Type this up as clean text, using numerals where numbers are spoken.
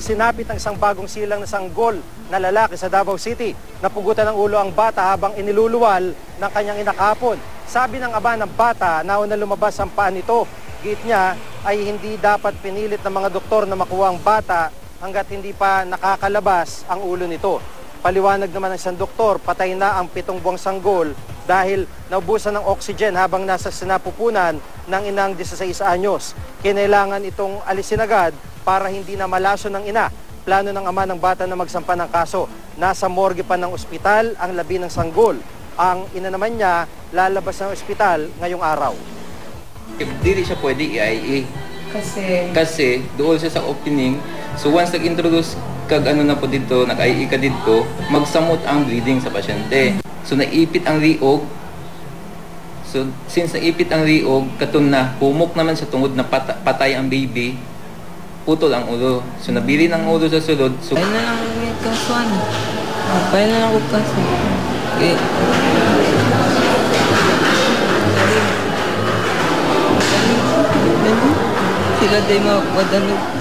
Sinapit ng isang bagong silang na sanggol na lalaki sa Davao City. Napugutan ng ulo ang bata habang iniluluwal ng kanyang inakapon. Sabi ng ama ng bata, nauna lumabas ang paa nito. Git niya ay hindi dapat pinilit ng mga doktor na makuha ang bata hanggat hindi pa nakakalabas ang ulo nito. Paliwanag naman ng isang doktor, patay na ang 7 buwang sanggol dahil naubusan ng oxygen habang nasa sinapupunan ng inang 16 anyos. Kinailangan itong alisin agad para hindi na malaso ng ina. Plano ng ama ng bata na magsampa ng kaso. Nasa morgue pa ng ospital ang labi ng sanggol. Ang ina naman niya lalabas ng ospital ngayong araw. Dili siya pwede i-IE. Kasi doon siya sa opening. So once nag-introduce kag ano na po dito, nag-IE ka dito, magsamot ang bleeding sa pasyente. So naipit ang riog. So since naipit ang riog, katon na humok naman sa tungod na patay ang baby, putol ang ulo. So nabili ng ulo sa sulod. So ay na lang ang kasuan. Pay na lang ko kasi. Okay. Sila day madalog.